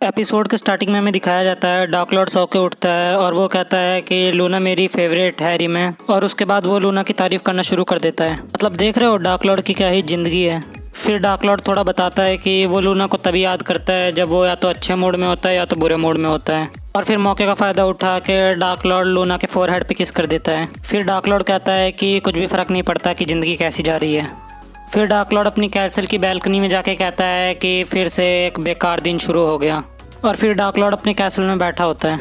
Episode के starting में हमें दिखाया जाता है डार्क लॉर्ड सो के उठता है और वो कहता है कि लूना मेरी फेवरेट है हैरी में। और उसके बाद वो लूना की तारीफ करना शुरू कर देता है। मतलब देख रहे हो डार्क लॉर्ड की क्या ही ज़िंदगी है। फिर डार्क लॉर्ड थोड़ा बताता है कि वो लूना को तभी याद करता है जब वो या तो अच्छे मूड में होता है या तो बुरे मूड में होता है। और फिर मौके का फ़ायदा उठा के डार्क लॉर्ड लूना के फोरहेड पे किस कर देता है। फिर डार्क लॉर्ड कहता है कि कुछ भी फ़र्क नहीं पड़ता कि ज़िंदगी कैसी जा रही है। फिर डार्क लॉर्ड अपनी कैसल की बैल्कनी में जाके कहता है कि फिर से एक बेकार दिन शुरू हो गया। और फिर डार्क लॉर्ड अपने कैसल में बैठा होता है।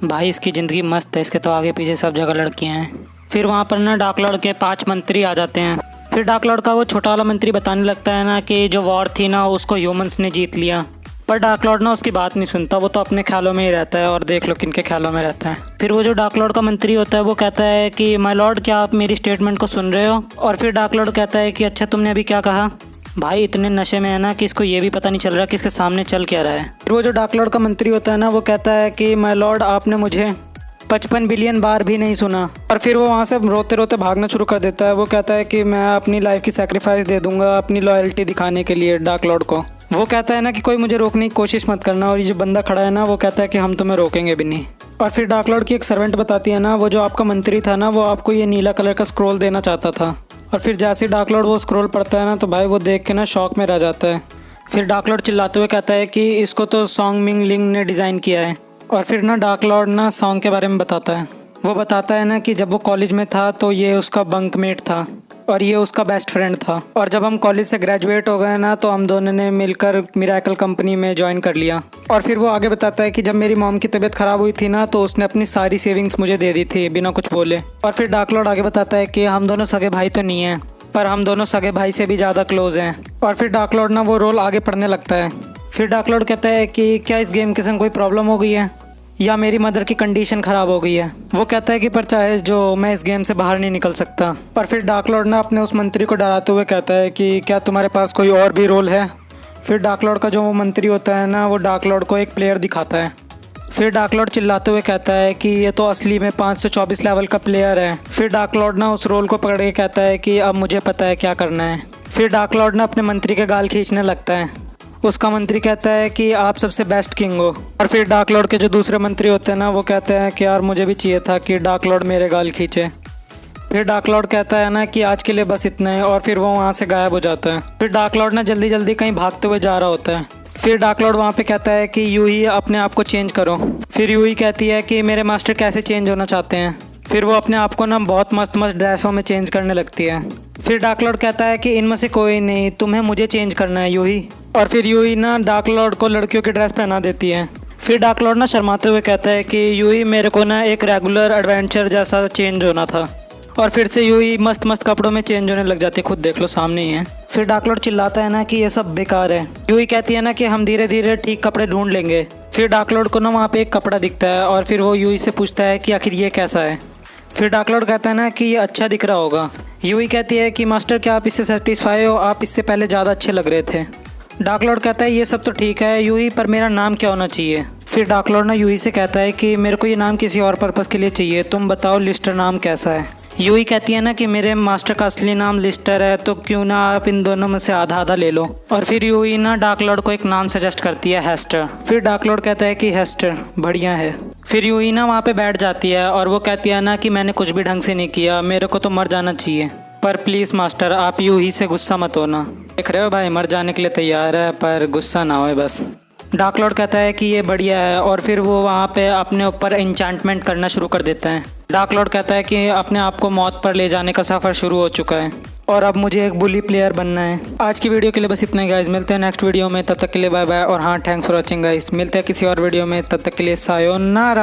भाई इसकी ज़िंदगी मस्त है, इसके तो आगे पीछे सब जगह लड़कियां हैं। फिर वहाँ पर ना डार्क लॉर्ड के 5 मंत्री आ जाते हैं। फिर डार्क लॉर्ड का वो छोटा वाला मंत्री बताने लगता है ना कि जो वॉर थी ना उसको ह्यूमंस ने जीत लिया। पर डार्क लॉर्ड ना उसकी बात नहीं सुनता, वो तो अपने ख्यालों में ही रहता है और देख लो किनके ख्यालों में रहता है। फिर वो जो डार्क लॉर्ड का मंत्री होता है वो कहता है कि माय लॉर्ड क्या आप मेरी स्टेटमेंट को सुन रहे हो। और फिर डार्क लॉर्ड कहता है कि अच्छा तुमने अभी क्या कहा। भाई इतने नशे में है ना कि इसको ये भी पता नहीं चल रहा कि इसके सामने चल क्या रहा है। फिर वो जो डार्क लॉर्ड का मंत्री होता है ना वो कहता है कि माय लॉर्ड आपने मुझे 55 बिलियन बार भी नहीं सुना। और फिर वो वहाँ से रोते रोते भागना शुरू कर देता है। वो कहता है कि मैं अपनी लाइफ की सैक्रिफाइस दे दूंगा अपनी लॉयल्टी दिखाने के लिए डार्क लॉर्ड को। वो कहता है ना कि कोई मुझे रोकने की कोशिश मत करना। और ये जो बंदा खड़ा है ना वो कहता है कि हम तुम्हें रोकेंगे भी नहीं। और फिर डार्क लॉर्ड की एक सर्वेंट बताती है ना वो जो आपका मंत्री था ना वो आपको ये नीला कलर का स्क्रोल देना चाहता था। और फिर जैसे डार्क लॉर्ड वो स्क्रॉल पढ़ता है ना तो भाई वो देख के ना शॉक में रह जाता है। फिर डार्क लॉर्ड चिल्लाते हुए कहता है कि इसको तो सॉन्ग मिंग लिंग ने डिज़ाइन किया है। और फिर ना डार्क लॉर्ड ना सॉन्ग के बारे में बताता है। वो बताता है ना कि जब वो कॉलेज में था तो ये उसका बंकमेट था और ये उसका बेस्ट फ्रेंड था। और जब हम कॉलेज से ग्रेजुएट हो गए ना तो हम दोनों ने मिलकर मिरेकल कंपनी में ज्वाइन कर लिया। और फिर वो आगे बताता है कि जब मेरी मॉम की तबीयत ख़राब हुई थी ना तो उसने अपनी सारी सेविंग्स मुझे दे दी थी बिना कुछ बोले। और फिर डार्क लॉर्ड आगे बताता है कि हम दोनों सगे भाई तो नहीं हैं पर हम दोनों सगे भाई से भी ज़्यादा क्लोज हैं। और फिर डार्क लॉर्ड ना वो रोल आगे पढ़ने लगता है। फिर डार्क लॉर्ड कहता है कि क्या इस गेम के संग कोई प्रॉब्लम हो गई है या मेरी मदर की कंडीशन ख़राब हो गई है। वो कहता है कि पर चाहे जो मैं इस गेम से बाहर नहीं निकल सकता। पर फिर डार्क लॉर्ड ना अपने उस मंत्री को डराते हुए कहता है कि क्या तुम्हारे पास कोई और भी रोल है। फिर डार्क लॉर्ड का जो वो मंत्री होता है ना वो डार्क लॉर्ड को एक प्लेयर दिखाता है। फिर डार्क लॉर्ड चिल्लाते हुए कहता है कि ये तो असली में 524 लेवल का प्लेयर है। फिर डार्क लॉर्ड ना उस रोल को पकड़ के कहता है कि अब मुझे पता है क्या करना है। फिर डार्क लॉर्ड ना अपने मंत्री के गाल खींचने लगता है। उसका मंत्री कहता है कि आप सबसे बेस्ट किंग हो। और फिर डार्क लॉर्ड के जो दूसरे मंत्री होते हैं ना वो कहते हैं कि यार मुझे भी चाहिए था कि डार्क लॉर्ड मेरे गाल खींचे। फिर डार्क लॉर्ड कहता है ना कि आज के लिए बस इतना है और फिर वो वहाँ से गायब हो जाता है। फिर डार्क लॉर्ड ना जल्दी जल्दी कहीं भागते हुए जा रहा होता है। फिर डार्क लॉर्ड वहाँ पे कहता है कि यूही अपने आप को चेंज करो। फिर यूही कहती है कि मेरे मास्टर कैसे चेंज होना चाहते हैं। फिर वो अपने आप को ना बहुत मस्त मस्त ड्रेसों में चेंज करने लगती है। फिर डार्क लॉर्ड कहता है कि इनमें से कोई नहीं, तुम्हें मुझे चेंज करना है यूही। और फिर यूही ना डार्क लॉर्ड को लड़कियों की ड्रेस पहना देती है। फिर डार्क लॉर्ड ना शर्माते हुए कहता है कि यूही मेरे को ना एक रेगुलर एडवेंचर जैसा चेंज होना था। और फिर से यूही मस्त मस्त कपड़ों में चेंज होने लग जाती है, खुद देख लो सामने ही है। फिर डार्क लॉर्ड चिल्लाता है ना कि ये सब बेकार है। यूही कहती है ना कि हम धीरे धीरे ठीक कपड़े ढूंढ लेंगे। फिर डार्क लॉर्ड को ना वहाँ पे एक कपड़ा दिखता है और फिर वो यूही से पूछता है कि आखिर ये कैसा है। फिर डार्क लॉर्ड कहता है ना कि ये अच्छा दिख रहा होगा। यूही कहती है कि मास्टर क्या आप इससे सेटिस्फाई हो, आप इससे पहले ज़्यादा अच्छे लग रहे थे। डार्क लॉर्ड कहता है ये सब तो ठीक है यूही, पर मेरा नाम क्या होना चाहिए। फिर डार्क लॉर्ड ना यूही से कहता है कि मेरे को ये नाम किसी और पर्पज़ के लिए चाहिए, तुम बताओ लिस्टर नाम कैसा है। यूही कहती है ना कि मेरे मास्टर का असली नाम लिस्टर है तो क्यों ना आप इन दोनों में से आधा आधा ले लो। और फिर यूही ना डार्क लॉर्ड को एक नाम सजेस्ट करती है, हेस्टर। फिर डार्क लॉर्ड कहता है कि हेस्टर बढ़िया है। फिर यूही ना वहाँ पे बैठ जाती है और वो कहती है ना कि मैंने कुछ भी ढंग से नहीं किया, मेरे को तो मर जाना चाहिए, पर प्लीज़ मास्टर आप यूही से गुस्सा मत होना। देख रहे हो भाई मर जाने के लिए तैयार है पर गुस्सा ना होए बस। डार्क लॉर्ड कहता है कि ये बढ़िया है और फिर वो वहाँ पे अपने ऊपर एन्चेंटमेंट करना शुरू कर देता है। डार्क लॉर्ड कहता है कि अपने आप को मौत पर ले जाने का सफ़र शुरू हो चुका है और अब मुझे एक बुली प्लेयर बनना है। आज की वीडियो के लिए बस इतना ही गाइस, मिलते हैं नेक्स्ट वीडियो में, तब तक के लिए बाय बाय। और हाँ थैंक्स फॉर वॉचिंग गाइस, मिलते हैं किसी और वीडियो में, तब तक के लिए सायोनारा।